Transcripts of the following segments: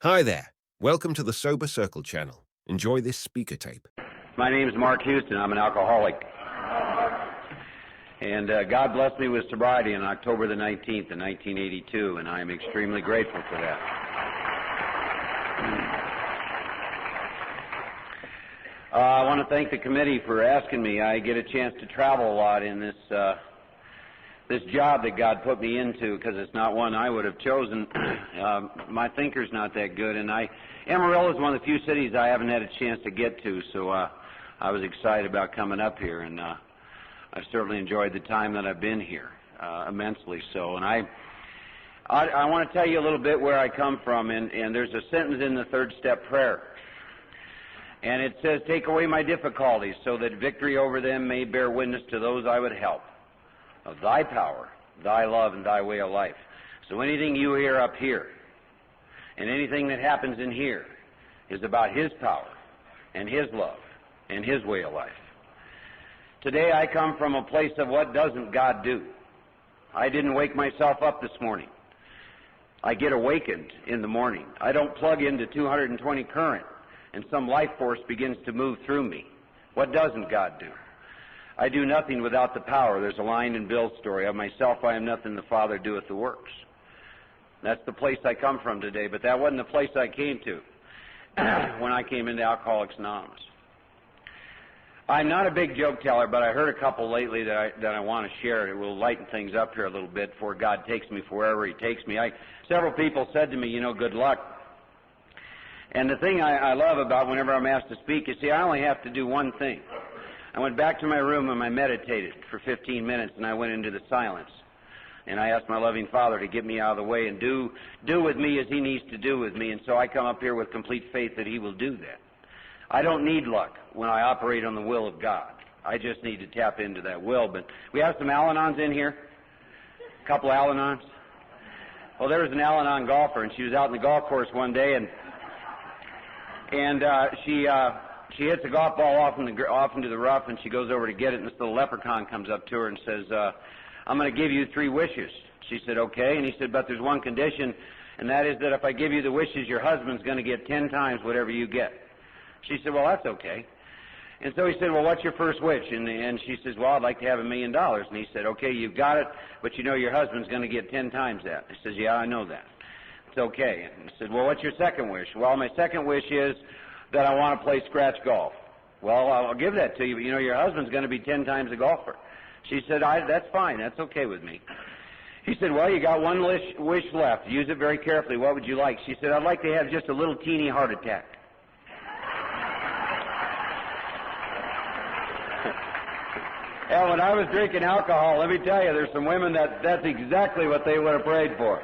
Hi there. Welcome to the SoberCircle channel. Enjoy this speaker tape. My name is Mark Houston. I'm an alcoholic. And God blessed me with sobriety on October the 19th, 1982, and I am extremely grateful for that. I want to thank the committee for asking me. I get a chance to travel a lot in this job that God put me into, because it's not one I would have chosen. My thinker's not that good, and Amarillo is one of the few cities I haven't had a chance to get to, so I was excited about coming up here, and I've certainly enjoyed the time that I've been here, immensely so. And I want to tell you a little bit where I come from, and there's a sentence in the third step prayer, and it says, "Take away my difficulties, so that victory over them may bear witness to those I would help, of thy power, thy love, and thy way of life." So anything you hear up here, and anything that happens in here, is about His power, and His love, and His way of life. Today I come from a place of what doesn't God do. I didn't wake myself up this morning. I get awakened in the morning. I don't plug into 220 current, and some life force begins to move through me. What doesn't God do? I do nothing without the power. There's a line in Bill's story, "Of myself I am nothing, the Father doeth the works." That's the place I come from today, but that wasn't the place I came to when I came into Alcoholics Anonymous. I'm not a big joke teller, but I heard a couple lately that I want to share. It will lighten things up here a little bit before God takes me wherever He takes me. Several people said to me, good luck. And the thing I love about whenever I'm asked to speak, you see, I only have to do one thing. I went back to my room and I meditated for 15 minutes, and I went into the silence. And I asked my loving Father to get me out of the way and do with me as He needs to do with me. And so I come up here with complete faith that He will do that. I don't need luck when I operate on the will of God. I just need to tap into that will. But we have some Al-Anons in here. A couple Al-Anons. Well, there was an Al-Anon golfer, and she was out in the golf course one day, and she hits a golf ball off into the rough, and she goes over to get it, and this little leprechaun comes up to her and says, "I'm going to give you 3 wishes." She said, "Okay." And he said, "But there's one condition, and that is that if I give you the wishes, your husband's going to get 10 times whatever you get." She said, "Well, that's okay." And so he said, "Well, what's your first wish?" And she says, "Well, I'd like to have $1 million. And he said, "Okay, you've got it, but your husband's going to get 10 times that." He says, "Yeah, I know that. It's okay." And he said, "Well, what's your second wish?" "Well, my second wish is that I want to play scratch golf." "Well, I'll give that to you, but your husband's going to be 10 times a golfer." She said, "That's fine. That's okay with me." He said, "Well, you got one wish left. Use it very carefully. What would you like?" She said, "I'd like to have just a little teeny heart attack." And when I was drinking alcohol, let me tell you, there's some women that's exactly what they would have prayed for.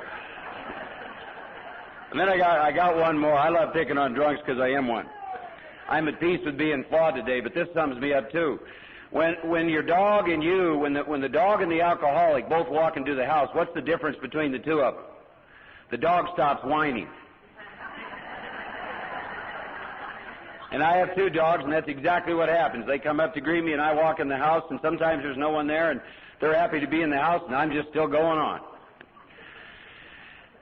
And then I got one more. I love picking on drunks because I am one. I'm at peace with being flawed today, but this sums me up too. When your dog and you, when the dog and the alcoholic both walk into the house, what's the difference between the two of them? The dog stops whining. And I have 2 dogs, and that's exactly what happens. They come up to greet me, and I walk in the house, and sometimes there's no one there, and they're happy to be in the house, and I'm just still going on.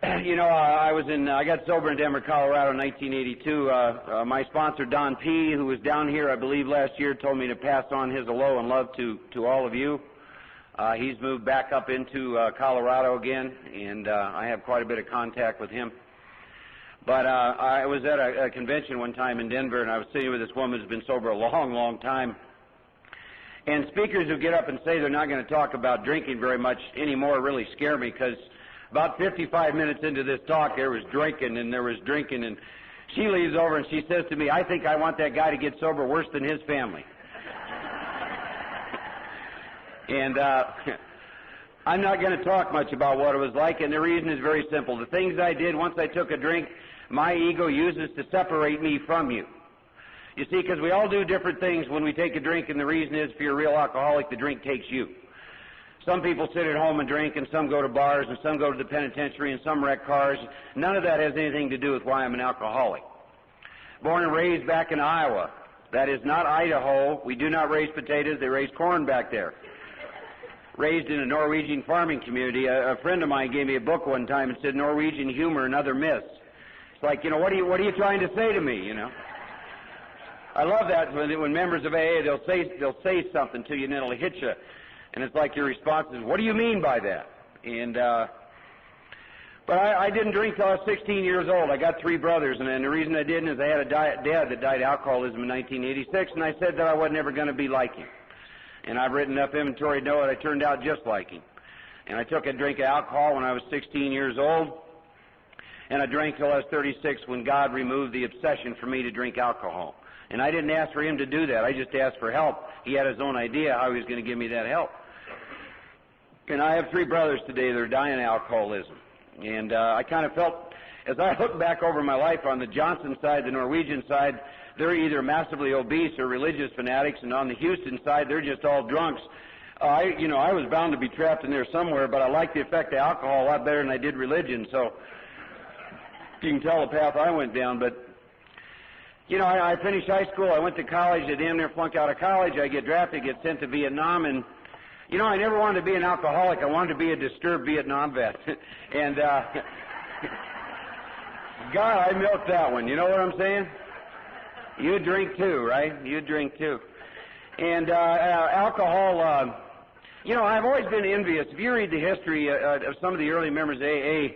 I got sober in Denver, Colorado in 1982. My sponsor, Don P., who was down here, I believe, last year, told me to pass on his hello and love to all of you. He's moved back up into Colorado again, and I have quite a bit of contact with him. But I was at a convention one time in Denver, and I was sitting with this woman who's been sober a long, long time. And speakers who get up and say they're not going to talk about drinking very much anymore really scare me, because about 55 minutes into this talk, there was drinking, and she leaves over and she says to me, "I think I want that guy to get sober worse than his family." And I'm not going to talk much about what it was like, and the reason is very simple. The things I did once I took a drink, my ego uses to separate me from you. You see, because we all do different things when we take a drink, and the reason is, if you're a real alcoholic, the drink takes you. Some people sit at home and drink, and some go to bars, and some go to the penitentiary, and some wreck cars. None of that has anything to do with why I'm an alcoholic. Born and raised back in Iowa. That is not Idaho. We do not raise potatoes. They raise corn back there. Raised in a Norwegian farming community. A friend of mine gave me a book one time and said, "Norwegian Humor and Other Myths." It's like, what are you trying to say to me, I love that when members of AA, they'll say something to you and it'll hit you. And it's like your response is, what do you mean by that? And, but I didn't drink till I was 16 years old. I got 3 brothers, and the reason I didn't is I had a dad that died of alcoholism in 1986, and I said that I wasn't ever going to be like him. And I've written up inventory to know that I turned out just like him. And I took a drink of alcohol when I was 16 years old, and I drank till I was 36 when God removed the obsession for me to drink alcohol. And I didn't ask for him to do that. I just asked for help. He had his own idea how he was going to give me that help. And I have 3 brothers today that are dying of alcoholism. And I kind of felt, as I look back over my life, on the Johnson side, the Norwegian side, they're either massively obese or religious fanatics, and on the Houston side, they're just all drunks. I was bound to be trapped in there somewhere, but I liked the effect of alcohol a lot better than I did religion, so you can tell the path I went down. But I finished high school, I went to college, I damn near flunked out of college, I get drafted, get sent to Vietnam, and I never wanted to be an alcoholic. I wanted to be a disturbed Vietnam vet. And God, I milked that one. You know what I'm saying? You drink too, right? You drink too. And alcohol, I've always been envious. If you read the history of some of the early members of AA,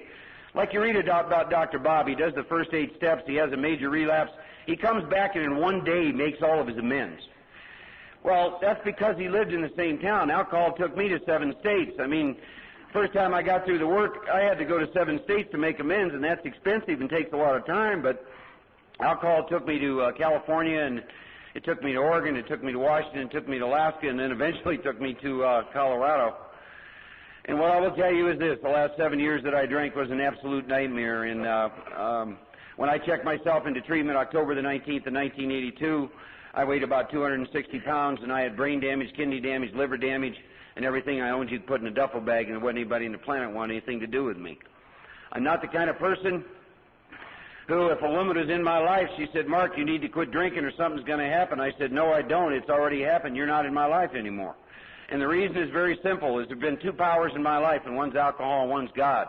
like you read about Dr. Bob, he does the first 8 steps, he has a major relapse, he comes back and in one day makes all of his amends. Well, that's because he lived in the same town. Alcohol took me to 7 states. I mean, first time I got through the work, I had to go to 7 states to make amends, and that's expensive and takes a lot of time, but alcohol took me to California, and it took me to Oregon, it took me to Washington, it took me to Alaska, and then eventually took me to Colorado. And what I will tell you is this, the last 7 years that I drank was an absolute nightmare, and when I checked myself into treatment October the 19th of 1982, I weighed about 260 pounds, and I had brain damage, kidney damage, liver damage, and everything I owned you could put in a duffel bag, and there wasn't anybody on the planet wanted anything to do with me. I'm not the kind of person who, if a woman was in my life, she said, Mark, you need to quit drinking or something's going to happen. I said, no, I don't. It's already happened. You're not in my life anymore. And the reason is very simple. Is there have been 2 powers in my life, and one's alcohol and one's God.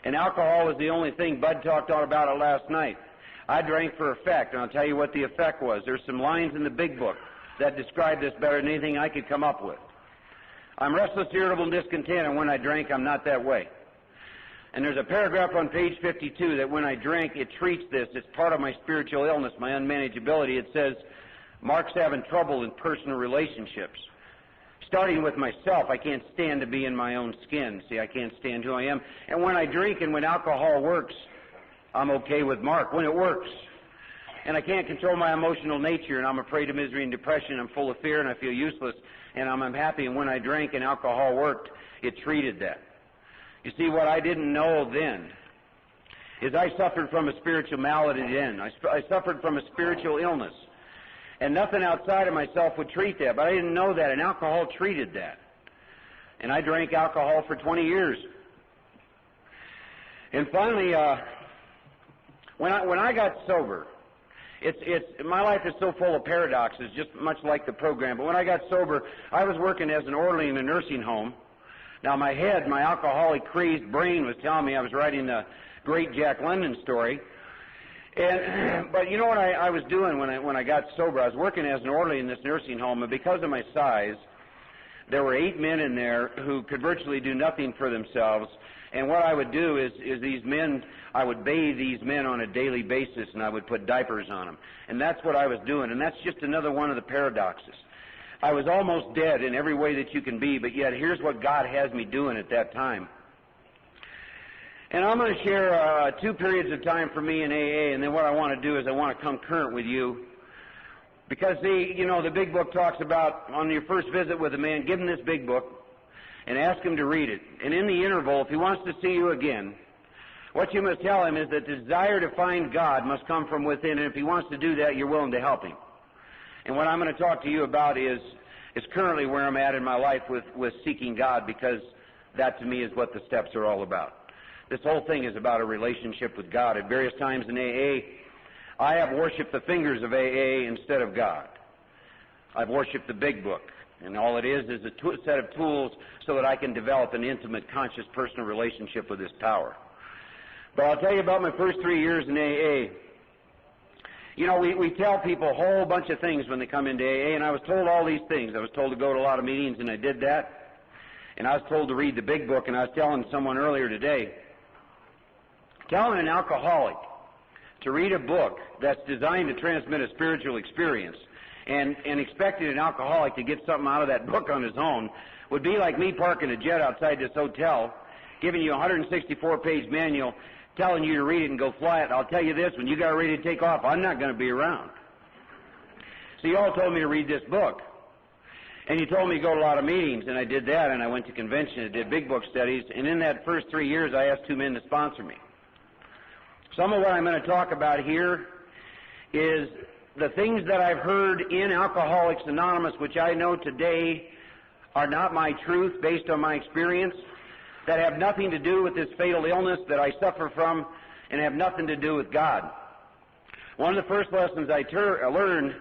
And alcohol was the only thing. Bud talked all about it last night. I drank for effect, and I'll tell you what the effect was. There's some lines in the big book that describe this better than anything I could come up with. I'm restless, irritable, and discontent, and when I drank, I'm not that way. And there's a paragraph on page 52 that when I drank, it treats this. It's part of my spiritual illness, my unmanageability. It says, Mark's having trouble in personal relationships. Starting with myself, I can't stand to be in my own skin. See, I can't stand who I am. And when I drink and when alcohol works, I'm okay with Mark when it works. And I can't control my emotional nature, and I'm afraid of misery and depression. I'm full of fear, and I feel useless, and I'm unhappy. And when I drank and alcohol worked, it treated that. You see, what I didn't know then is I suffered from a spiritual malady then. I suffered from a spiritual illness. And nothing outside of myself would treat that, but I didn't know that, and alcohol treated that. And I drank alcohol for 20 years. And finally, when I got sober, my life is so full of paradoxes, just much like the program. But when I got sober, I was working as an orderly in a nursing home. Now my head, my alcoholic crazed brain was telling me I was writing the great Jack London story. But you know what I was doing when I got sober? I was working as an orderly in this nursing home, and because of my size, there were 8 men in there who could virtually do nothing for themselves. And what I would do is these men, I would bathe these men on a daily basis, and I would put diapers on them. And that's what I was doing, and that's just another one of the paradoxes. I was almost dead in every way that you can be, but yet here's what God has me doing at that time. And I'm going to share 2 periods of time for me in AA, and then what I want to do is I want to come current with you. Because, the big book talks about on your first visit with a man, give him this big book and ask him to read it. And in the interval, if he wants to see you again, what you must tell him is that the desire to find God must come from within, and if he wants to do that, you're willing to help him. And what I'm going to talk to you about is currently where I'm at in my life with seeking God, because that to me is what the steps are all about. This whole thing is about a relationship with God. At various times in AA, I have worshipped the fingers of AA instead of God. I've worshipped the big book, and all it is a set of tools so that I can develop an intimate, conscious, personal relationship with this power. But I'll tell you about my first 3 years in AA. You know, we tell people a whole bunch of things when they come into AA, and I was told all these things. I was told to go to a lot of meetings, and I did that. And I was told to read the big book, and I was telling someone earlier today, telling an alcoholic to read a book that's designed to transmit a spiritual experience and expecting an alcoholic to get something out of that book on his own would be like me parking a jet outside this hotel, giving you a 164-page manual, telling you to read it and go fly it. I'll tell you this, when you got ready to take off, I'm not going to be around. So you all told me to read this book. And you told me to go to a lot of meetings, and I did that, and I went to convention and did big book studies, and in that first 3 years I asked 2 men to sponsor me. Some of what I'm going to talk about here is the things that I've heard in Alcoholics Anonymous, which I know today are not my truth based on my experience, that have nothing to do with this fatal illness that I suffer from and have nothing to do with God. One of the first lessons I learned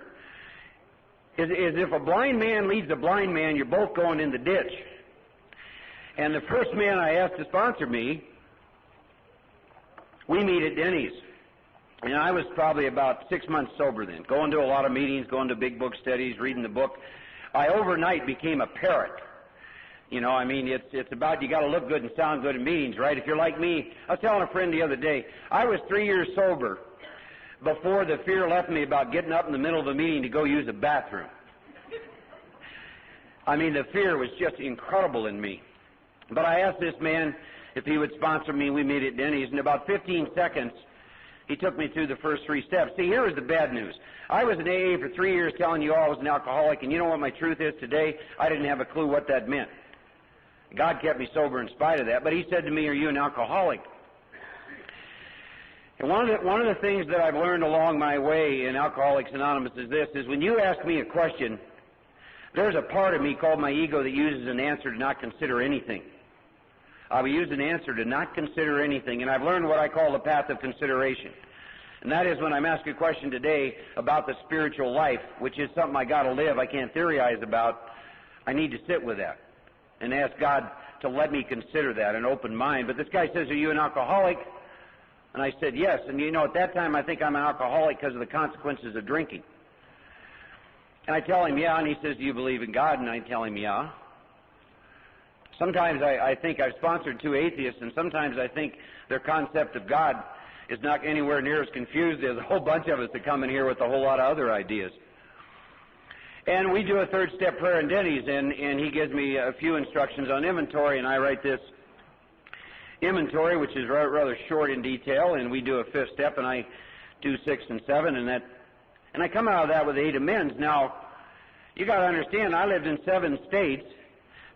is if a blind man leads a blind man, you're both going in the ditch. And the first man I asked to sponsor me, we meet at Denny's. And I was probably about 6 months sober then, going to a lot of meetings, going to big book studies, reading the book. I overnight became a parrot. You know, I mean, it's about you got to look good and sound good in meetings, right? If you're like me, I was telling a friend the other day, I was 3 years sober before the fear left me about getting up in the middle of a meeting to go use a bathroom. I mean, the fear was just incredible in me. But I asked this man if he would sponsor me. We meet at Denny's. In about 15 seconds, he took me through the first 3 steps. See, here is the bad news. I was in AA for 3 years telling you all I was an alcoholic, and you know what my truth is today? I didn't have a clue what that meant. God kept me sober in spite of that, but he said to me, "Are you an alcoholic?" And one of the things that I've learned along my way in Alcoholics Anonymous is this, is when you ask me a question, there's a part of me called my ego that uses an answer to not consider anything. I will use an answer to not consider anything, and I've learned what I call the path of consideration. And that is when I'm asked a question today about the spiritual life, which is something I got to live, I can't theorize about, I need to sit with that and ask God to let me consider that, an open mind. But this guy says, "Are you an alcoholic?" And I said, "Yes." And you know, at that time I think I'm an alcoholic because of the consequences of drinking. And I tell him, "Yeah." And he says, "Do you believe in God?" And I tell him, "Yeah." Sometimes I think I've sponsored 2 atheists, and sometimes I think their concept of God is not anywhere near as confused as a whole bunch of us that come in here with a whole lot of other ideas. And we do a 3rd step prayer in Denny's, and he gives me a few instructions on inventory, and I write this inventory, which is rather short in detail, and we do a 5th step, and I do 6 and 7, and I come out of that with 8 amends. Now, you got to understand, I lived in 7 states.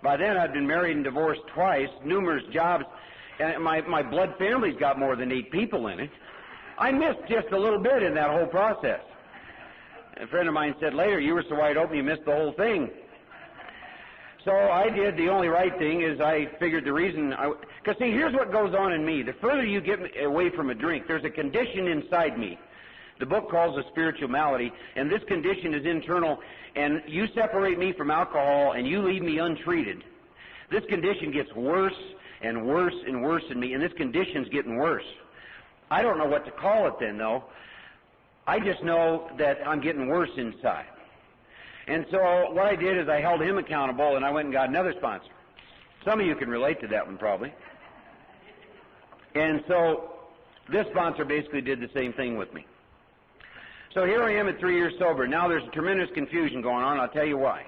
By then, I'd been married and divorced twice, numerous jobs, and my blood family's got more than 8 people in it. I missed just a little bit in that whole process. A friend of mine said later, "You were so wide open, you missed the whole thing." So I did the only right thing is I figured the reason, because see, here's what goes on in me. The further you get away from a drink, there's a condition inside me. The book calls it spiritual malady, and this condition is internal, and you separate me from alcohol and you leave me untreated. This condition gets worse and worse and worse in me, and this condition's getting worse. I don't know what to call it then, though. I just know that I'm getting worse inside. And so what I did is I held him accountable, and I went and got another sponsor. Some of you can relate to that one probably. And so this sponsor basically did the same thing with me. So here I am at 3 years sober. Now there's tremendous confusion going on. I'll tell you why.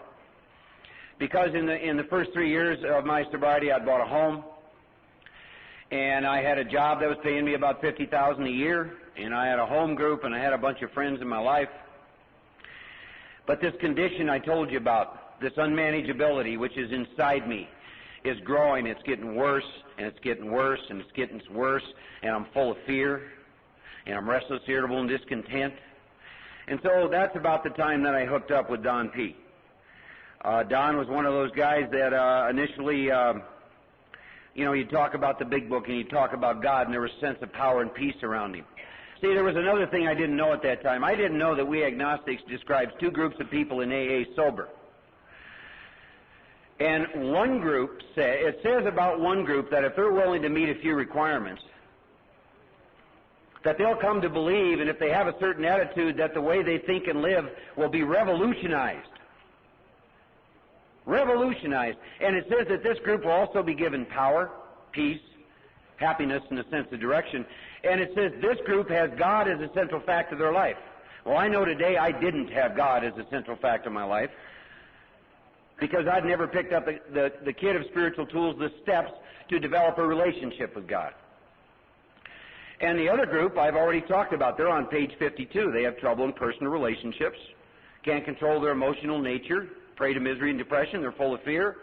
Because in the first 3 years of my sobriety, I'd bought a home, and I had a job that was paying me about $50,000 a year, and I had a home group, and I had a bunch of friends in my life. But this condition I told you about, this unmanageability, which is inside me, is growing. It's getting worse, and it's getting worse, and it's getting worse, and I'm full of fear, and I'm restless, irritable, and discontent. And so that's about the time that I hooked up with Don P. Don was one of those guys that initially, he'd talk about the big book, and he'd talk about God, and there was a sense of power and peace around him. See, there was another thing I didn't know at that time. I didn't know that we agnostics describes 2 groups of people in AA sober. And one group, it says about one group that if they're willing to meet a few requirements, that they'll come to believe, and if they have a certain attitude, that the way they think and live will be revolutionized. Revolutionized. And it says that this group will also be given power, peace, happiness, and a sense of direction. And it says this group has God as a central fact of their life. Well, I know today I didn't have God as a central fact of my life, because I'd never picked up the kit of spiritual tools, the steps to develop a relationship with God. And the other group I've already talked about. They're on page 52. They have trouble in personal relationships, can't control their emotional nature, prey to misery and depression, they're full of fear,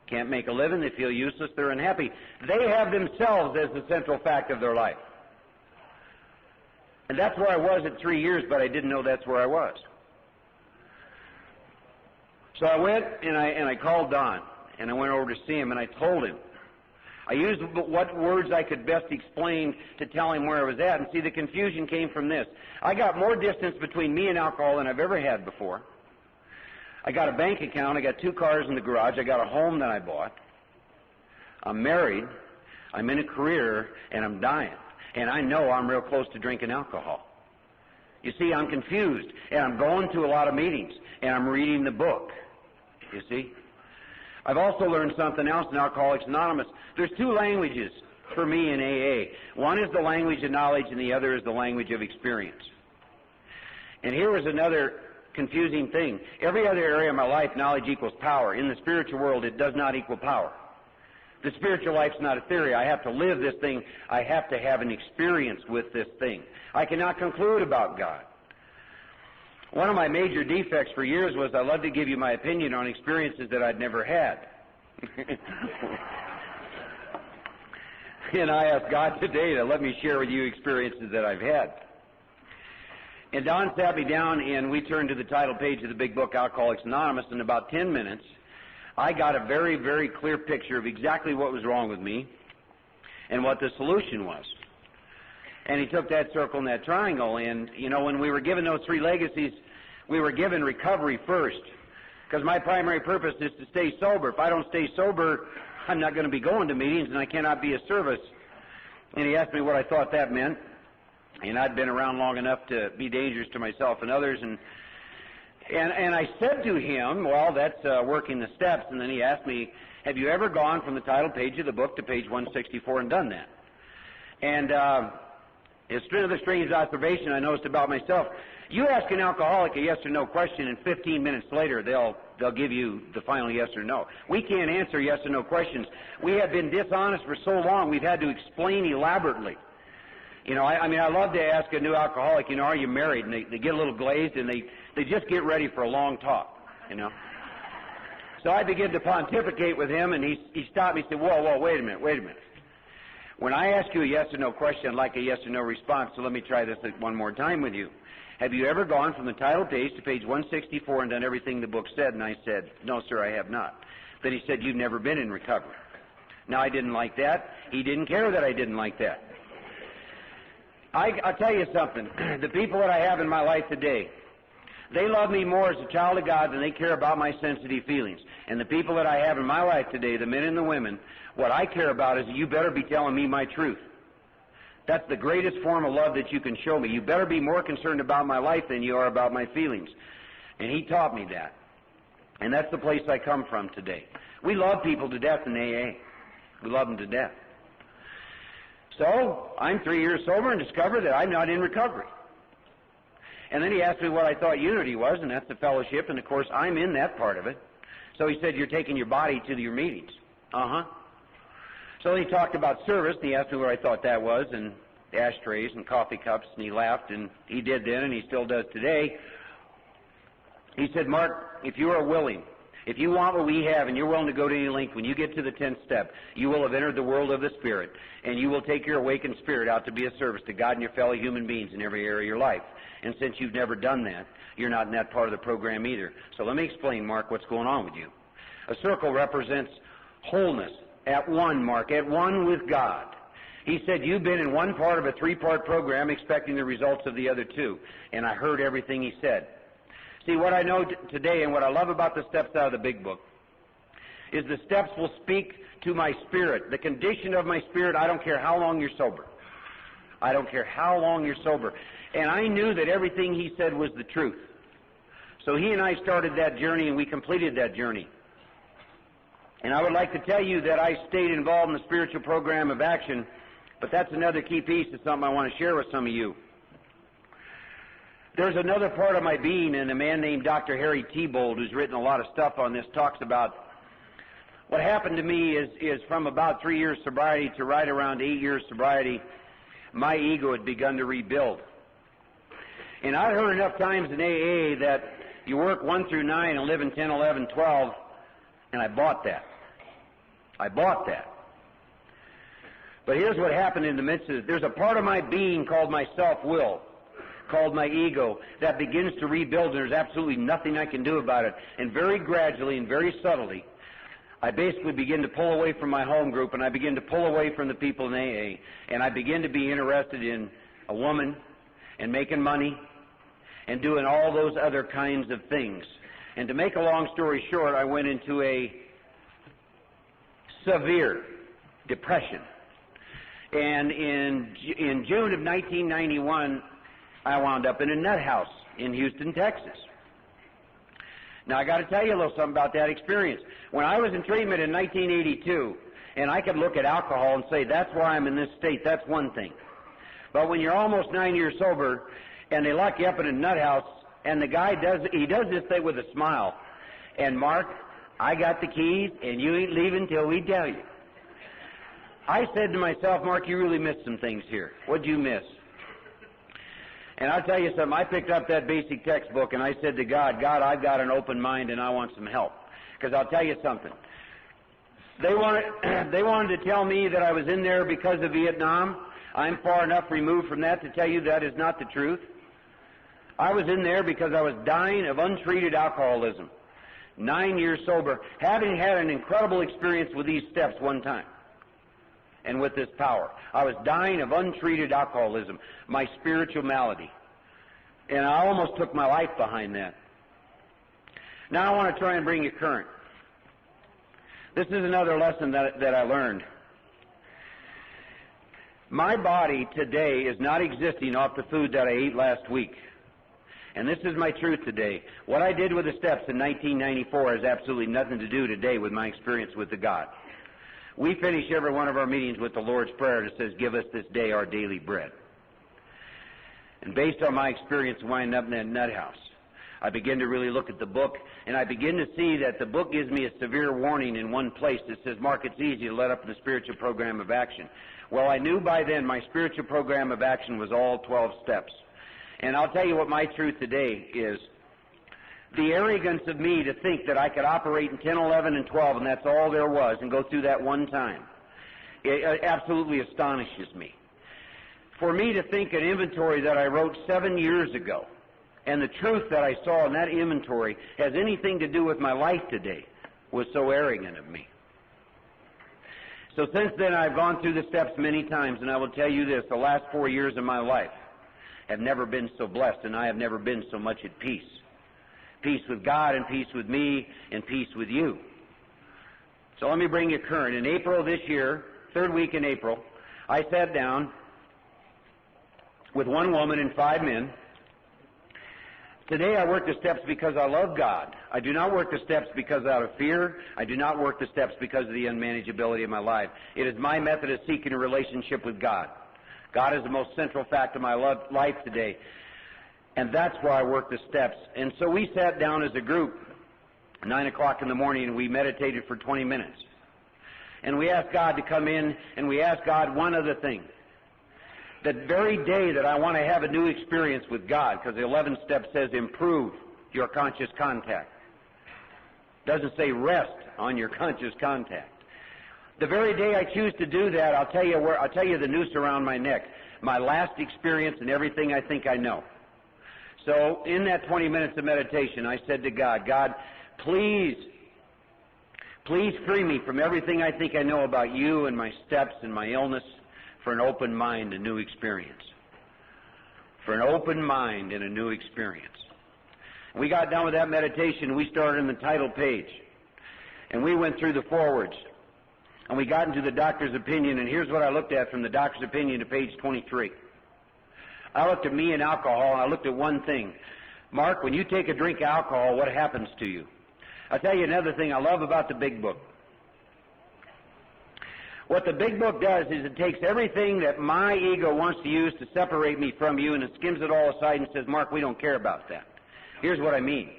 can't make a living, they feel useless, they're unhappy. They have themselves as the central fact of their life. And that's where I was at 3 years, but I didn't know that's where I was. So I went and I called Don, and I went over to see him, and I told him. I used what words I could best explain to tell him where I was at. And see, the confusion came from this. I got more distance between me and alcohol than I've ever had before. I got a bank account. I got 2 cars in the garage. I got a home that I bought. I'm married. I'm in a career, and I'm dying. And I know I'm real close to drinking alcohol. You see, I'm confused, and I'm going to a lot of meetings, and I'm reading the book. You see? I've also learned something else in Alcoholics Anonymous. There's 2 languages for me in AA. One is the language of knowledge, and the other is the language of experience. And here was another confusing thing. Every other area of my life, knowledge equals power. In the spiritual world, it does not equal power. The spiritual life's not a theory. I have to live this thing. I have to have an experience with this thing. I cannot conclude about God. One of my major defects for years was I loved to give you my opinion on experiences that I'd never had. And I asked God today to let me share with you experiences that I've had. And Don sat me down, and we turned to the title page of the big book, Alcoholics Anonymous. In about 10 minutes, I got a very, very clear picture of exactly what was wrong with me and what the solution was. And he took that circle and that triangle, and, you know, when we were given those 3 legacies, we were given recovery first, because my primary purpose is to stay sober. If I don't stay sober, I'm not going to be going to meetings, and I cannot be of service. And he asked me what I thought that meant, and I'd been around long enough to be dangerous to myself and others, and I said to him, well, that's working the steps. And then he asked me, have you ever gone from the title page of the book to page 164 and done that? And it's another strange observation I noticed about myself. You ask an alcoholic a yes or no question, and 15 minutes later they'll give you the final yes or no. We can't answer yes or no questions. We have been dishonest for so long, we've had to explain elaborately. You know, I love to ask a new alcoholic, you know, are you married? And they get a little glazed, and they just get ready for a long talk, you know. So I began to pontificate with him, and he stopped me and said, whoa, wait a minute. When I ask you a yes or no question, I'd like a yes or no response, so let me try this one more time with you. Have you ever gone from the title page to page 164 and done everything the book said? And I said, no, sir, I have not. Then he said, you've never been in recovery. Now, I didn't like that. He didn't care that I didn't like that. I'll tell you something. The people that I have in my life today, they love me more as a child of God than they care about my sensitive feelings. And the people that I have in my life today, the men and the women, what I care about is you better be telling me my truth. That's the greatest form of love that you can show me. You better be more concerned about my life than you are about my feelings. And he taught me that. And that's the place I come from today. We love people to death in AA. We love them to death. So, I'm 3 years sober and discovered that I'm not in recovery. And then he asked me what I thought unity was, and that's the fellowship, and of course I'm in that part of it. So he said, you're taking your body to your meetings. Uh-huh. So he talked about service, and he asked me what I thought that was, and ashtrays and coffee cups, and he laughed, and he did then, and he still does today. He said, Mark, if you are willing, if you want what we have, and you're willing to go to any length, when you get to the 10th step, you will have entered the world of the Spirit, and you will take your awakened spirit out to be a service to God and your fellow human beings in every area of your life. And since you've never done that, you're not in that part of the program either. So let me explain, Mark, what's going on with you. A circle represents wholeness. At one, Mark, at one with God. He said, you've been in one part of a 3-part program expecting the results of the other 2. And I heard everything he said. See, what I know today and what I love about the steps out of the big book is the steps will speak to my spirit. The condition of my spirit, I don't care how long you're sober. I don't care how long you're sober. And I knew that everything he said was the truth. So he and I started that journey, and we completed that journey. And I would like to tell you that I stayed involved in the spiritual program of action, but that's another key piece of something I want to share with some of you. There's another part of my being, and a man named Dr. Harry Tiebold, who's written a lot of stuff on this, talks about what happened to me is from about 3 years sobriety to right around 8 years sobriety, my ego had begun to rebuild. And I'd heard enough times in AA that you work 1 through 9 and live in 10, 11, 12, and I bought that. I bought that. But here's what happened in the midst of it. There's a part of my being called my self-will, called my ego, that begins to rebuild, and there's absolutely nothing I can do about it. And very gradually and very subtly, I basically begin to pull away from my home group, and I begin to pull away from the people in AA, and I begin to be interested in a woman and making money and doing all those other kinds of things. And to make a long story short, I went into a severe depression. And in June of 1991, I wound up in a nut house in Houston, Texas. Now, I got to tell you a little something about that experience. When I was in treatment in 1982, and I could look at alcohol and say, that's why I'm in this state, that's one thing. But when you're almost 9 years sober, and they lock you up in a nut house, and the guy does this thing with a smile. And Mark, I got the keys, and you ain't leaving till we tell you. I said to myself, Mark, you really missed some things here. What'd you miss? And I'll tell you something, I picked up that basic textbook and I said to God, God, I've got an open mind and I want some help. Because I'll tell you something. They wanted to tell me that I was in there because of Vietnam. I'm far enough removed from that to tell you that is not the truth. I was in there because I was dying of untreated alcoholism. 9 years sober, having had an incredible experience with these steps one time. And with this power. I was dying of untreated alcoholism, my spiritual malady. And I almost took my life behind that. Now I want to try and bring you current. This is another lesson that I learned. My body today is not existing off the food that I ate last week. And this is my truth today. What I did with the steps in 1994 has absolutely nothing to do today with my experience with the God. We finish every one of our meetings with the Lord's Prayer that says, give us this day our daily bread. And based on my experience winding up in that nut house, I begin to really look at the book, and I begin to see that the book gives me a severe warning in one place that says, Mark, it's easy to let up in the spiritual program of action. Well, I knew by then my spiritual program of action was all 12 steps. And I'll tell you what my truth today is. The arrogance of me to think that I could operate in 10, 11, and 12, and that's all there was, and go through that one time, it absolutely astonishes me. For me to think an inventory that I wrote 7 years ago, and the truth that I saw in that inventory has anything to do with my life today, was so arrogant of me. So since then, I've gone through the steps many times, and I will tell you this, the last 4 years of my life have never been so blessed, and I have never been so much at peace. Peace with God and peace with me and peace with you. So let me bring you current. In April of this year, third week in April, I sat down with one woman and 5 men. Today I work the steps because I love God. I do not work the steps because out of fear. I do not work the steps because of the unmanageability of my life. It is my method of seeking a relationship with God. God is the most central fact of my life today. And that's why I work the steps. And so we sat down as a group, 9 o'clock in the morning, and we meditated for 20 minutes. And we asked God to come in, and we asked God one other thing. That very day that I want to have a new experience with God, because the 11th step says improve your conscious contact. It doesn't say rest on your conscious contact. The very day I choose to do that, I'll tell you the noose around my neck, my last experience and everything I think I know. So in that 20 minutes of meditation, I said to God, God, please free me from everything I think I know about you and my steps and my illness for an open mind and new experience. For an open mind and a new experience. We got done with that meditation. We started in the title page. And we went through the forewords. And we got into the doctor's opinion. And here's what I looked at from the doctor's opinion to page 23. I looked at me and alcohol, and I looked at one thing. Mark, when you take a drink of alcohol, what happens to you? I'll tell you another thing I love about the Big Book. What the Big Book does is it takes everything that my ego wants to use to separate me from you, and it skims it all aside and says, Mark, we don't care about that. Here's what I mean.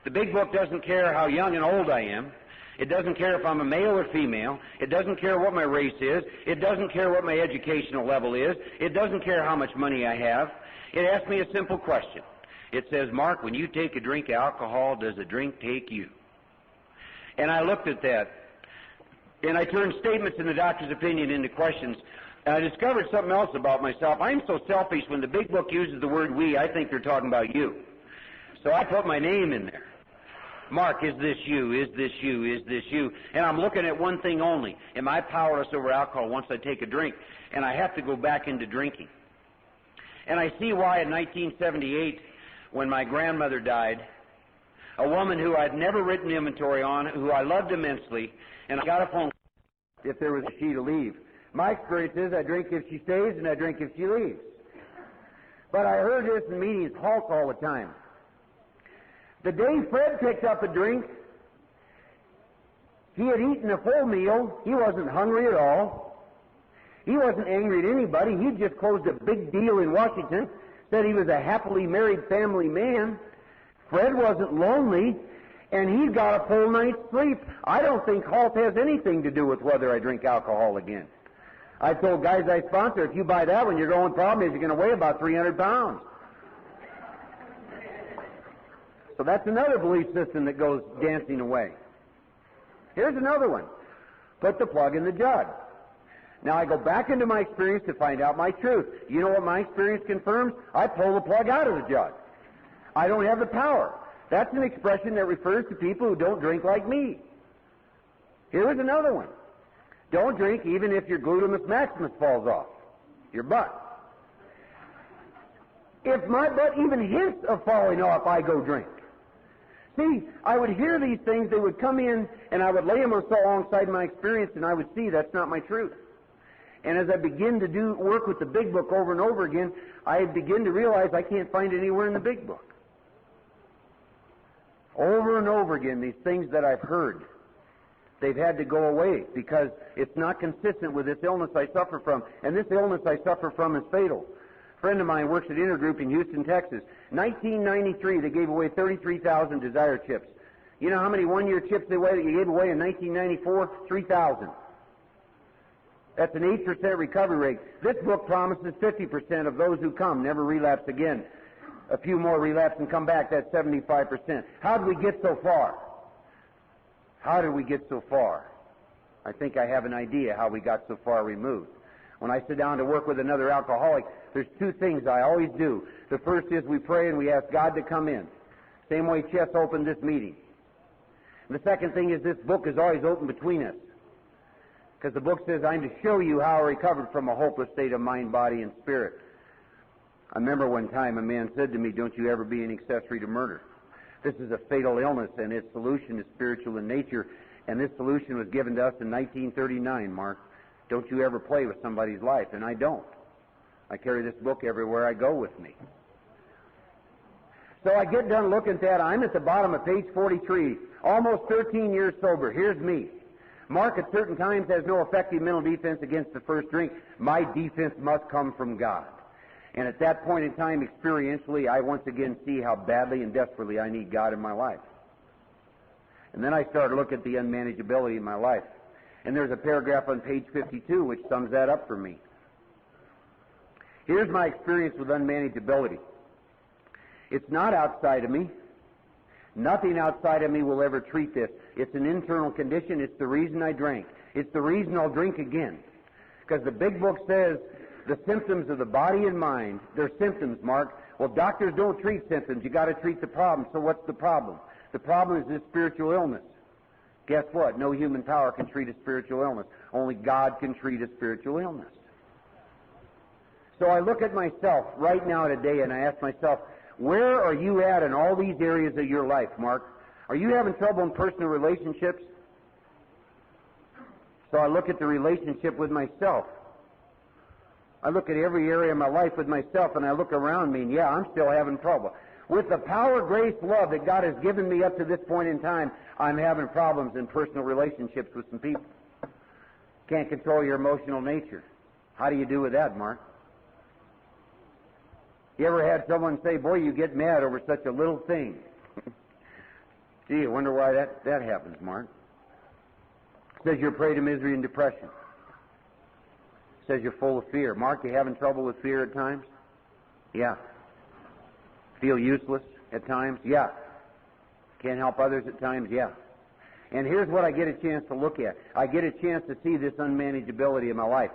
The Big Book doesn't care how young and old I am. It doesn't care if I'm a male or female. It doesn't care what my race is. It doesn't care what my educational level is. It doesn't care how much money I have. It asks me a simple question. It says, Mark, when you take a drink of alcohol, does the drink take you? And I looked at that, and I turned statements in the doctor's opinion into questions, and I discovered something else about myself. I'm so selfish, when the Big Book uses the word we, I think they're talking about you. So I put my name in there. Mark, is this you? Is this you? Is this you? And I'm looking at one thing only. Am I powerless over alcohol once I take a drink? And I have to go back into drinking. And I see why in 1978, when my grandmother died, a woman who I'd never written inventory on, who I loved immensely, and I got a phone call if there was a she to leave. My experience is I drink if she stays and I drink if she leaves. But I heard this in meetings, halts all the time. The day Fred picked up a drink, he had eaten a full meal. He wasn't hungry at all. He wasn't angry at anybody. He'd just closed a big deal in Washington, said he was a happily married family man. Fred wasn't lonely, and he'd got a full night's sleep. I don't think halt has anything to do with whether I drink alcohol again. I told guys I sponsor, if you buy that one, your only problem is you're going to weigh about 300 pounds. So that's another belief system that goes dancing away. Here's another one. Put the plug in the jug. Now I go back into my experience to find out my truth. You know what my experience confirms? I pull the plug out of the jug. I don't have the power. That's an expression that refers to people who don't drink like me. Here's another one. Don't drink even if your gluteus maximus falls off your butt. If my butt even hints of falling off, I go drink. See, I would hear these things, they would come in, and I would lay them alongside my experience, and I would see that's not my truth. And as I begin to do work with the Big Book over and over again, I begin to realize I can't find it anywhere in the Big Book. Over and over again, these things that I've heard, they've had to go away because it's not consistent with this illness I suffer from. And this illness I suffer from is fatal. A friend of mine works at Intergroup in Houston, Texas. 1993, they gave away 33,000 Desire chips. You know how many one-year chips they gave away in 1994? 3,000. That's an 8% recovery rate. This book promises 50% of those who come never relapse again. A few more relapse and come back, that's 75%. How did we get so far? How did we get so far? I think I have an idea how we got so far removed. When I sit down to work with another alcoholic, there's two things I always do. The first is we pray and we ask God to come in. Same way Chess opened this meeting. And the second thing is this book is always open between us. Because the book says, I'm to show you how I recovered from a hopeless state of mind, body, and spirit. I remember one time a man said to me, don't you ever be an accessory to murder. This is a fatal illness, and its solution is spiritual in nature. And this solution was given to us in 1939, Mark. Don't you ever play with somebody's life, and I don't. I carry this book everywhere I go with me. So I get done looking at that. I'm at the bottom of page 43, almost 13 years sober. Here's me. Mark at certain times has no effective mental defense against the first drink. My defense must come from God. And at that point in time, experientially, I once again see how badly and desperately I need God in my life. And then I start to look at the unmanageability in my life. And there's a paragraph on page 52 which sums that up for me. Here's my experience with unmanageability. It's not outside of me. Nothing outside of me will ever treat this. It's an internal condition. It's the reason I drank. It's the reason I'll drink again. Because the Big Book says the symptoms of the body and mind, they're symptoms, Mark. Well, doctors don't treat symptoms. You got to treat the problem. So what's the problem? The problem is this spiritual illness. Guess what? No human power can treat a spiritual illness. Only God can treat a spiritual illness. So I look at myself right now today and I ask myself, where are you at in all these areas of your life, Mark? Are you having trouble in personal relationships? So I look at the relationship with myself. I look at every area of my life with myself, and I look around me, and yeah, I'm still having trouble. With the power, grace, love that God has given me up to this point in time, I'm having problems in personal relationships with some people. Can't control your emotional nature. How do you do with that, Mark? You ever had someone say, boy, you get mad over such a little thing? Gee, I wonder why that happens, Mark. It says you're a prey to misery and depression. It says you're full of fear. Mark, you having trouble with fear at times? Yeah. Feel useless at times? Yeah. Can't help others at times? Yeah. And here's what I get a chance to look at. I get a chance to see this unmanageability in my life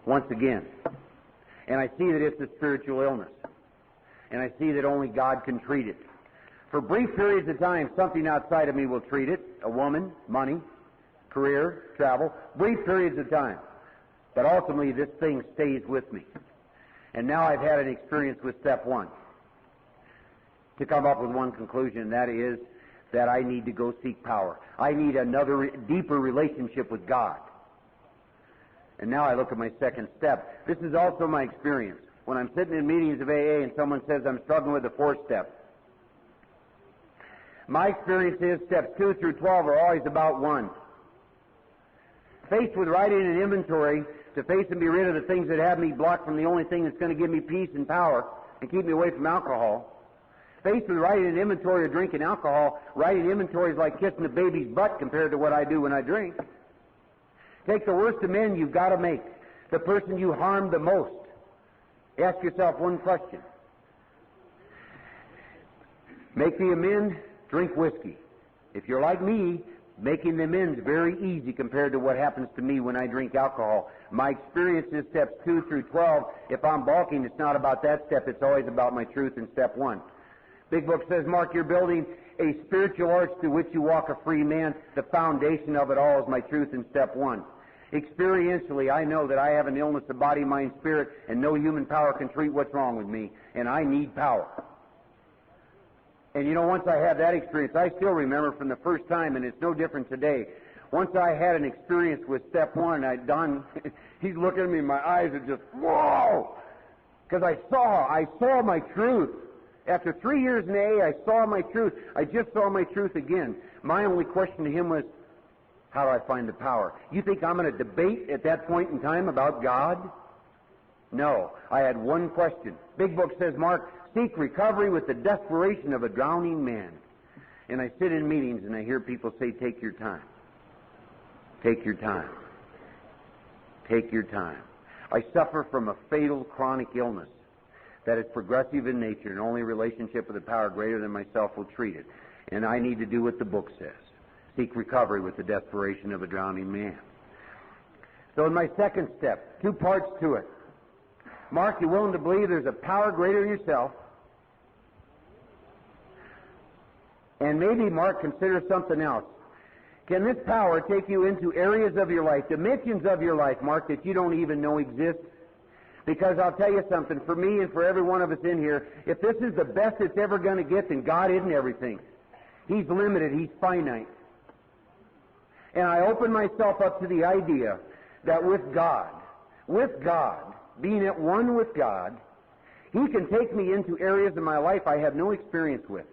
once again. And I see that it's a spiritual illness. And I see that only God can treat it. For brief periods of time, something outside of me will treat it. A woman, money, career, travel. Brief periods of time. But ultimately, this thing stays with me. And now I've had an experience with step one. To come up with one conclusion, and that is that I need to go seek power. I need another deeper relationship with God. And now I look at my second step. This is also my experience. When I'm sitting in meetings of AA and someone says I'm struggling with the fourth step, my experience is steps 2 through 12 are always about 1. Faced with writing an inventory to face and be rid of the things that have me blocked from the only thing that's going to give me peace and power and keep me away from alcohol. Faced with writing an inventory of drinking alcohol, writing inventory is like kissing a baby's butt compared to what I do when I drink. Take the worst amends you've got to make, the person you harmed the most. Ask yourself one question. Make the amend, drink whiskey. If you're like me, making the amends very easy compared to what happens to me when I drink alcohol. My experience is steps 2 through 12. If I'm balking, it's not about that step. It's always about my truth in step 1. Big Book says, Mark, you're building a spiritual arch through which you walk a free man. The foundation of it all is my truth in step 1. Experientially, I know that I have an illness of body, mind, spirit, and no human power can treat what's wrong with me, and I need power. And you know, once I had that experience, I still remember from the first time, and it's no different today. Once I had an experience with step 1, Don, he's looking at me, my eyes are just, whoa! Because I saw my truth. After 3 years in AA, I saw my truth. I just saw my truth again. My only question to him was, how do I find the power? You think I'm going to debate at that point in time about God? No. I had one question. Big Book says, Mark, seek recovery with the desperation of a drowning man. And I sit in meetings and I hear people say, take your time. Take your time. Take your time. I suffer from a fatal chronic illness that is progressive in nature, and only relationship with a power greater than myself will treat it. And I need to do what the book says. Seek recovery with the desperation of a drowning man. So in my second step, 2 parts to it. Mark, you willing to believe there's a power greater than yourself? And maybe, Mark, consider something else. Can this power take you into areas of your life, dimensions of your life, Mark, that you don't even know exist? Because I'll tell you something, for me and for every one of us in here, if this is the best it's ever going to get, then God isn't everything. He's limited. He's finite. And I open myself up to the idea that with God, being at one with God, He can take me into areas of my life I have no experience with.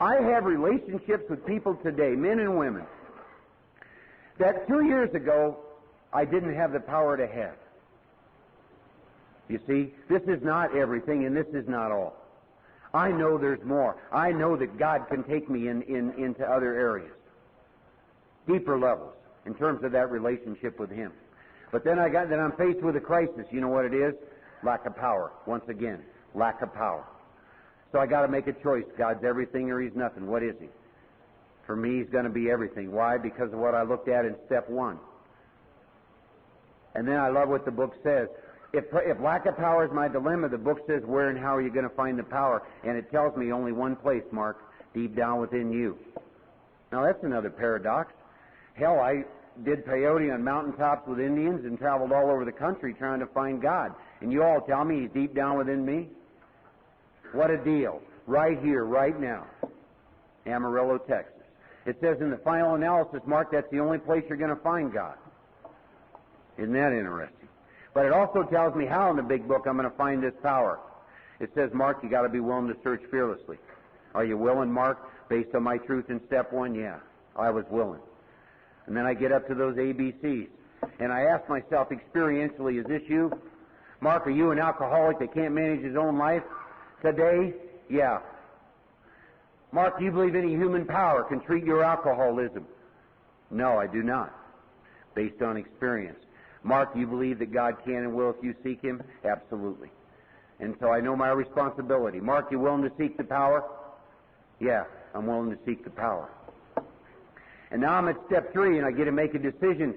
I have relationships with people today, men and women, that 2 years ago I didn't have the power to have. You see, this is not everything, and this is not all. I know there's more. I know that God can take me into other areas, deeper levels, in terms of that relationship with Him. But then I'm faced with a crisis. You know what it is? Lack of power. Once again, lack of power. So I got to make a choice. God's everything or He's nothing. What is He? For me, He's going to be everything. Why? Because of what I looked at in step 1. And then I love what the book says. If lack of power is my dilemma, the book says, where and how are you going to find the power? And it tells me only one place, Mark, deep down within you. Now, that's another paradox. Hell, I did peyote on mountaintops with Indians and traveled all over the country trying to find God. And you all tell me He's deep down within me? What a deal. Right here, right now. Amarillo, Texas. It says in the final analysis, Mark, that's the only place you're going to find God. Isn't that interesting? But it also tells me how in the big book I'm going to find this power. It says, Mark, you got to be willing to search fearlessly. Are you willing, Mark? Based on my truth in step 1, yeah, I was willing. And then I get up to those ABCs, and I ask myself experientially, is this you? Mark, are you an alcoholic that can't manage his own life today? Yeah. Mark, do you believe any human power can treat your alcoholism? No, I do not, based on experience. Mark, do you believe that God can and will if you seek Him? Absolutely. And so I know my responsibility. Mark, you willing to seek the power? Yeah, I'm willing to seek the power. And now I'm at step 3, and I get to make a decision.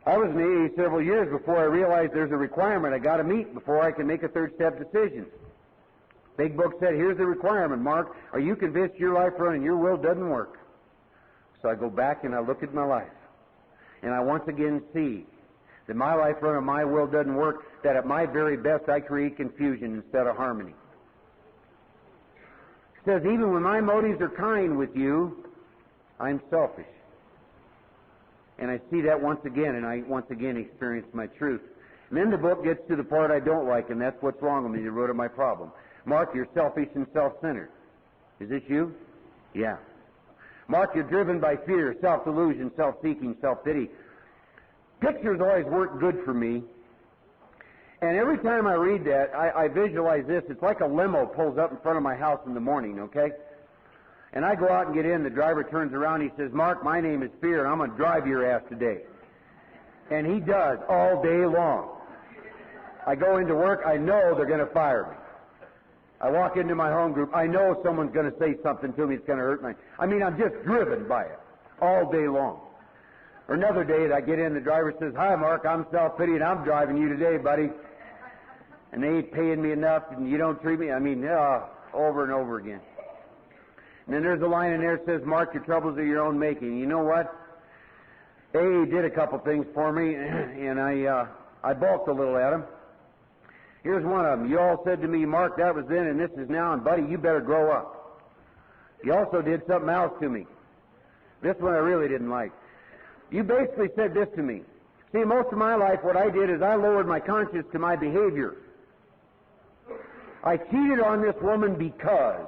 I was in AA several years before I realized there's a requirement I got to meet before I can make a third step decision. Big book said, here's the requirement, Mark. Are you convinced your life run and your will doesn't work? So I go back and I look at my life. And I once again see that my life run and my will doesn't work, that at my very best I create confusion instead of harmony. It says, even when my motives are kind with you, I'm selfish. And I see that once again, and I once again experience my truth. And then the book gets to the part I don't like, and that's what's wrong with me, the root of my problem. Mark, you're selfish and self-centered. Is this you? Yeah. Mark, you're driven by fear, self-delusion, self-seeking, self-pity. Pictures always work good for me. And every time I read that, I visualize this. It's like a limo pulls up in front of my house in the morning, okay? And I go out and get in. The driver turns around. He says, Mark, my name is Fear, and I'm going to drive your ass today. And he does all day long. I go into work. I know they're going to fire me. I walk into my home group. I know someone's going to say something to me that's going to hurt me. I mean, I'm just driven by it all day long. Or another day that I get in, the driver says, hi, Mark, I'm self-pity, and I'm driving you today, buddy. And they ain't paying me enough, and you don't treat me. I mean, over and over again. And then there's a line in there that says, Mark, your troubles are your own making. You know what? AA did a couple things for me, and I balked a little at them. Here's one of them. You all said to me, Mark, that was then and this is now, and buddy, you better grow up. You also did something else to me. This one I really didn't like. You basically said this to me. See, most of my life what I did is I lowered my conscience to my behavior. I cheated on this woman because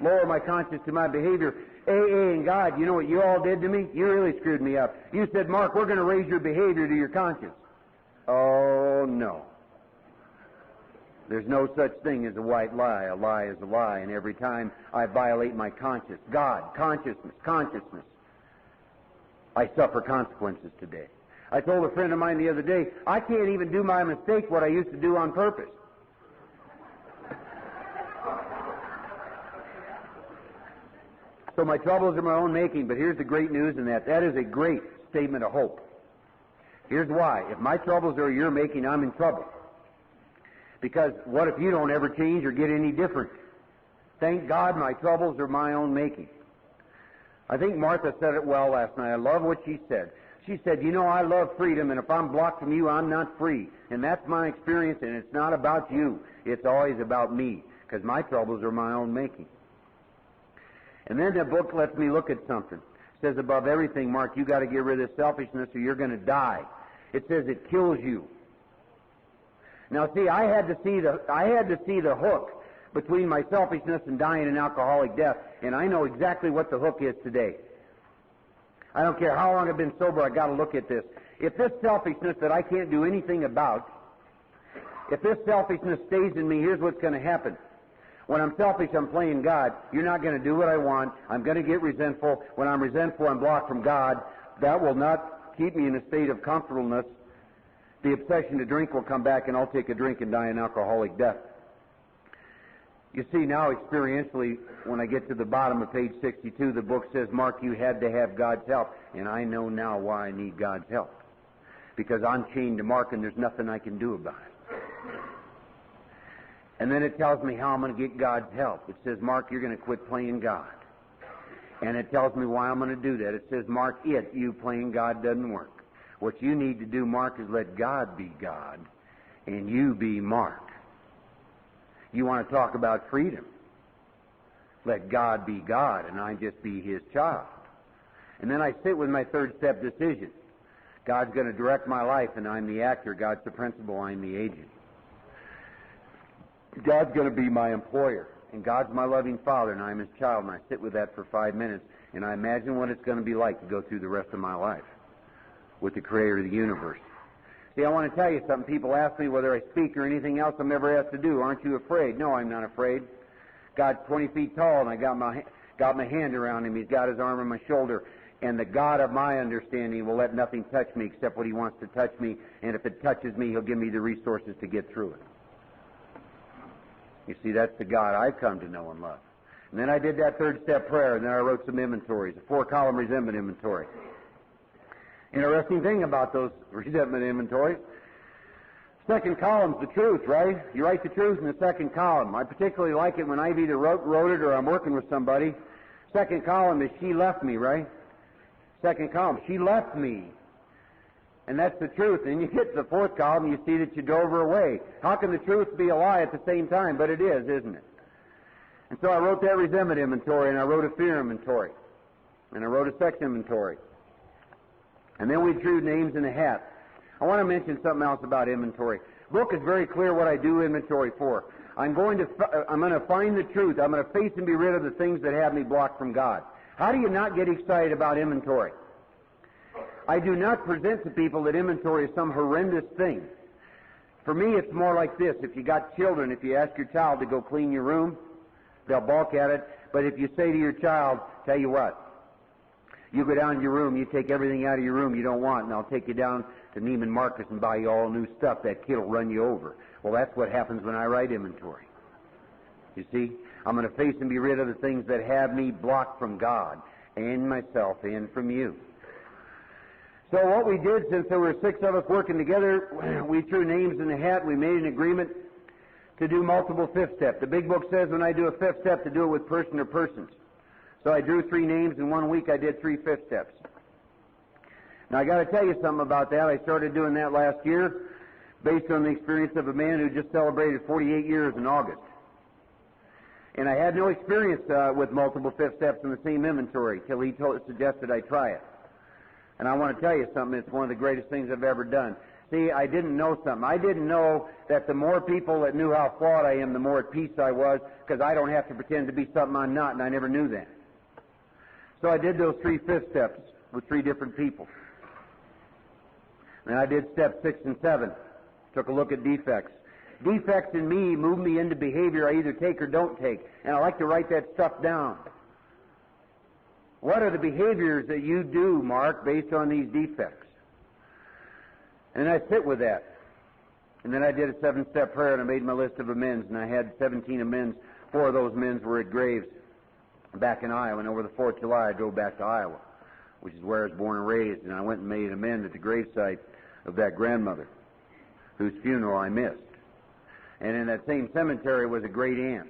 lower my conscience to my behavior. AA and God, you know what you all did to me? You really screwed me up. You said, Mark, we're going to raise your behavior to your conscience. Oh, no. There's no such thing as a white lie. A lie is a lie. And every time I violate my conscience, God, consciousness, I suffer consequences today. I told a friend of mine the other day, I can't even do my mistake what I used to do on purpose. So my troubles are my own making, but here's the great news in that. That is a great statement of hope. Here's why. If my troubles are your making, I'm in trouble. Because what if you don't ever change or get any different? Thank God my troubles are my own making. I think Martha said it well last night. I love what she said. She said, you know, I love freedom, and if I'm blocked from you, I'm not free. And that's my experience, and it's not about you. It's always about me, because my troubles are my own making. And then the book lets me look at something. It says above everything, Mark, you got to get rid of selfishness or you're going to die. It says it kills you. Now, see, I had to see the hook between my selfishness and dying an alcoholic death, and I know exactly what the hook is today. I don't care how long I've been sober, I've got to look at this. If this selfishness that I can't do anything about, if this selfishness stays in me, here's what's going to happen. When I'm selfish, I'm playing God. You're not going to do what I want. I'm going to get resentful. When I'm resentful, I'm blocked from God. That will not keep me in a state of comfortableness. The obsession to drink will come back, and I'll take a drink and die an alcoholic death. You see, now experientially, when I get to the bottom of page 62, the book says, Mark, you had to have God's help. And I know now why I need God's help. Because I'm chained to Mark, and there's nothing I can do about it. And then it tells me how I'm going to get God's help. It says, Mark, you're going to quit playing God. And it tells me why I'm going to do that. It says, Mark, you playing God doesn't work. What you need to do, Mark, is let God be God, and you be Mark. You want to talk about freedom. Let God be God, and I just be His child. And then I sit with my third step decision. God's going to direct my life, and I'm the actor. God's the principal, I'm the agent. God's going to be my employer, and God's my loving Father, and I'm His child, and I sit with that for 5 minutes, and I imagine what it's going to be like to go through the rest of my life with the Creator of the universe. See, I want to tell you something. People ask me whether I speak or anything else I'm ever asked to do. Aren't you afraid? No, I'm not afraid. God's 20 feet tall, and I got my hand around Him. He's got His arm on my shoulder. And the God of my understanding will let nothing touch me except what He wants to touch me. And if it touches me, He'll give me the resources to get through it. You see, that's the God I've come to know and love. And then I did that third step prayer, and then I wrote some inventories, a 4-column resentment inventory. Interesting thing about those resentment inventories, second column's the truth, right? You write the truth in the second column. I particularly like it when I've either wrote it or I'm working with somebody. Second column is she left me, right? Second column, she left me. And that's the truth. And you get to the fourth column, you see that you drove her away. How can the truth be a lie at the same time? But it is, isn't it? And so I wrote that resentment inventory, and I wrote a fear inventory, and I wrote a sex inventory. And then we drew names in a hat. I want to mention something else about inventory. The book is very clear what I do inventory for. I'm going to find the truth. I'm going to face and be rid of the things that have me blocked from God. How do you not get excited about inventory? I do not present to people that inventory is some horrendous thing. For me, it's more like this. If you got children, if you ask your child to go clean your room, they'll balk at it. But if you say to your child, tell you what, you go down to your room, you take everything out of your room you don't want, and I'll take you down to Neiman Marcus and buy you all new stuff, that kid will run you over. Well, that's what happens when I write inventory. You see? I'm going to face and be rid of the things that have me blocked from God and myself and from you. So what we did, since there were 6 of us working together, we threw names in the hat. We made an agreement to do multiple fifth step. The big book says when I do a fifth step to do it with person or persons. So I drew 3 names. In 1 week I did 3 fifth steps. Now I got to tell you something about that. I started doing that last year based on the experience of a man who just celebrated 48 years in August. And I had no experience with multiple fifth steps in the same inventory till he suggested I try it. And I want to tell you something. It's one of the greatest things I've ever done. See, I didn't know something. I didn't know that the more people that knew how flawed I am, the more at peace I was, because I don't have to pretend to be something I'm not, and I never knew that. So I did those 3 fifth steps with 3 different people. And I did steps 6 and 7. Took a look at defects. Defects in me move me into behavior I either take or don't take. And I like to write that stuff down. What are the behaviors that you do, Mark, based on these defects? And I sit with that. And then I did a 7-step prayer, and I made my list of amends, and I had 17 amends. 4 of those amends were at graves back in Iowa. And over the 4th of July, I drove back to Iowa, which is where I was born and raised, and I went and made an amend at the gravesite of that grandmother, whose funeral I missed. And in that same cemetery was a great aunt,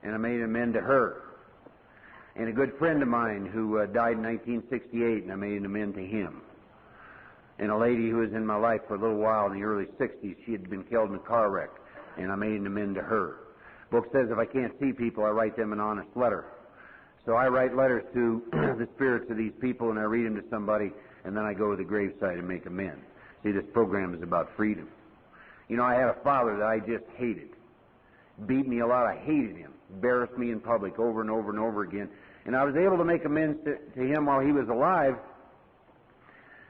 and I made an amend to her. And a good friend of mine who died in 1968, and I made an amend to him. And a lady who was in my life for a little while in the early 60s, she had been killed in a car wreck, and I made an amend to her. The book says if I can't see people, I write them an honest letter. So I write letters to the spirits of these people, and I read them to somebody, and then I go to the gravesite and make amends. See, this program is about freedom. You know, I had a father that I just hated. Beat me a lot. I hated him. Embarrassed me in public over and over and over again. And I was able to make amends to him while he was alive,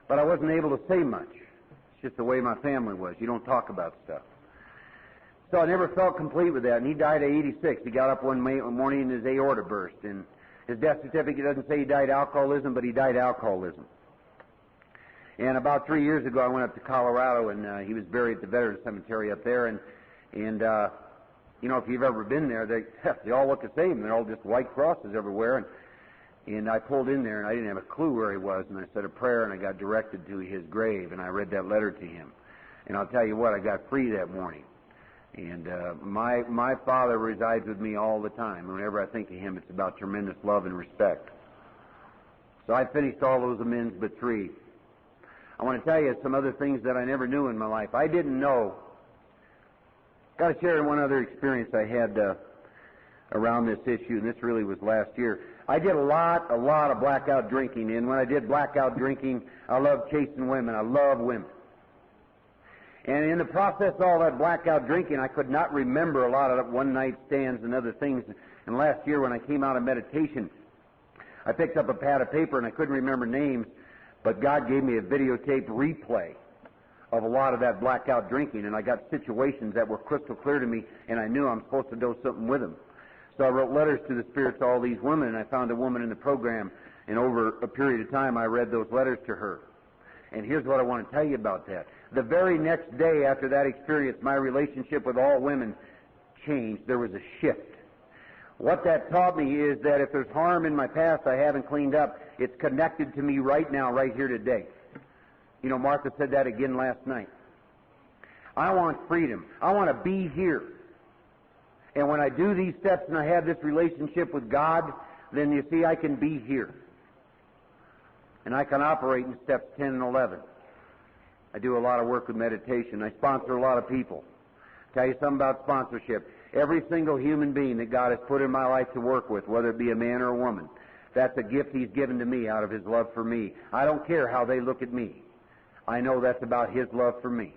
but I wasn't able to say much. It's just the way my family was. You don't talk about stuff. So I never felt complete with that. And he died at 86. He got up one morning and his aorta burst. And his death certificate doesn't say he died of alcoholism, but he died of alcoholism. And about 3 years ago, I went up to Colorado, and he was buried at the Veterans Cemetery up there. And you know, if you've ever been there, they all look the same. They're all just white crosses everywhere. And I pulled in there, and I didn't have a clue where he was. And I said a prayer, and I got directed to his grave, and I read that letter to him. And I'll tell you what, I got free that morning. And my Father resides with me all the time. Whenever I think of him, it's about tremendous love and respect. So I finished all those amends but 3. I want to tell you some other things that I never knew in my life. I didn't know. Got to share one other experience I had around this issue, and this really was last year. I did a lot of blackout drinking, and when I did blackout drinking, I loved chasing women. I love women. And in the process of all that blackout drinking, I could not remember a lot of one-night stands and other things. And last year when I came out of meditation, I picked up a pad of paper, and I couldn't remember names, but God gave me a videotape replay of a lot of that blackout drinking, and I got situations that were crystal clear to me, and I knew I'm supposed to do something with them. So I wrote letters to the spirits of all these women, and I found a woman in the program, and over a period of time I read those letters to her. And here's what I want to tell you about that. The very next day after that experience, my relationship with all women changed. There was a shift. What that taught me is that if there's harm in my past I haven't cleaned up, it's connected to me right now, right here today. You know, Martha said that again last night. I want freedom. I want to be here. And when I do these steps and I have this relationship with God, then you see I can be here. And I can operate in steps 10 and 11. I do a lot of work with meditation. I sponsor a lot of people. Tell you something about sponsorship. Every single human being that God has put in my life to work with, whether it be a man or a woman, that's a gift He's given to me out of His love for me. I don't care how they look at me. I know that's about His love for me.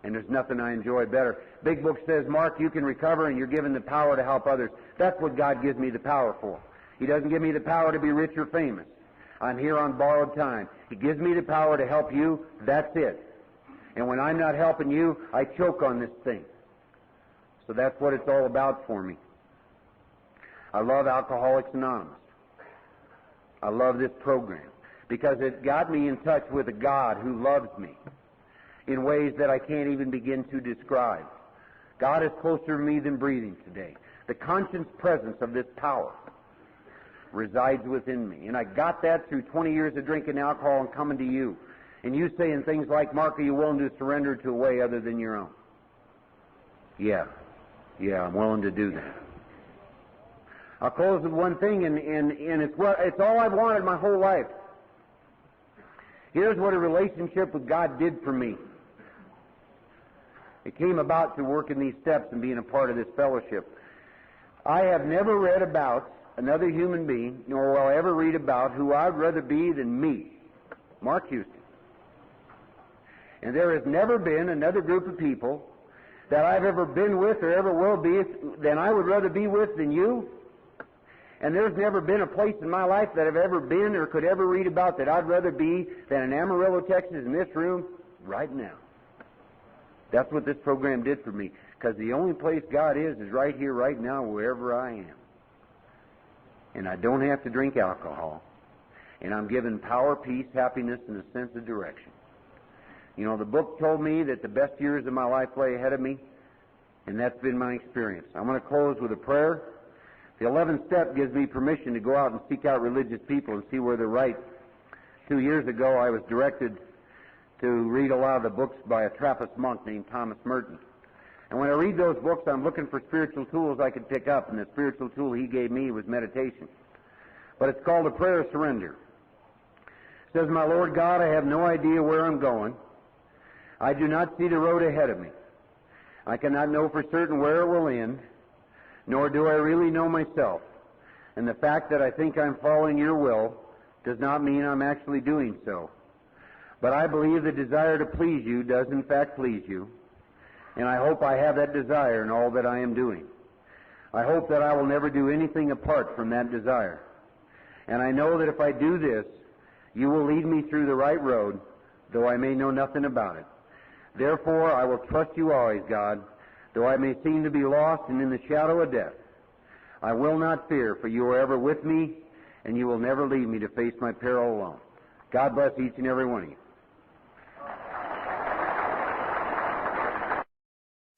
And there's nothing I enjoy better. Big Book says, Mark, you can recover and you're given the power to help others. That's what God gives me the power for. He doesn't give me the power to be rich or famous. I'm here on borrowed time. He gives me the power to help you. That's it. And when I'm not helping you, I choke on this thing. So that's what it's all about for me. I love Alcoholics Anonymous. I love this program because it got me in touch with a God who loves me in ways that I can't even begin to describe. God is closer to me than breathing today. The conscious presence of this power resides within me. And I got that through 20 years of drinking alcohol and coming to you. And you saying things like, Mark, are you willing to surrender to a way other than your own? Yeah, I'm willing to do that. I'll close with one thing, and it's all I've wanted my whole life. Here's what a relationship with God did for me. It came about through working these steps and being a part of this fellowship. I have never read about another human being, nor will I ever read about who I'd rather be than me, Mark Houston. And there has never been another group of people that I've ever been with or ever will be than I would rather be with than you. And there's never been a place in my life that I've ever been or could ever read about that I'd rather be than in Amarillo, Texas, in this room right now. That's what this program did for me, because the only place God is right here, right now, wherever I am. And I don't have to drink alcohol. And I'm given power, peace, happiness, and a sense of direction. You know, the book told me that the best years of my life lay ahead of me, and that's been my experience. I'm going to close with a prayer. The 11th step gives me permission to go out and seek out religious people and see where they're right. 2 years ago, I was directed to read a lot of the books by a Trappist monk named Thomas Merton. And when I read those books, I'm looking for spiritual tools I could pick up, and the spiritual tool he gave me was meditation. But it's called a prayer of surrender. It says, My Lord God, I have no idea where I'm going. I do not see the road ahead of me. I cannot know for certain where it will end, nor do I really know myself. And the fact that I think I'm following your will does not mean I'm actually doing so. But I believe the desire to please you does in fact please you, and I hope I have that desire in all that I am doing. I hope that I will never do anything apart from that desire. And I know that if I do this, you will lead me through the right road, though I may know nothing about it. Therefore, I will trust you always, God, though I may seem to be lost and in the shadow of death. I will not fear, for you are ever with me, and you will never leave me to face my peril alone. God bless each and every one of you.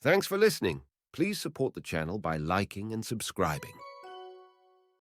Thanks for listening. Please support the channel by liking and subscribing.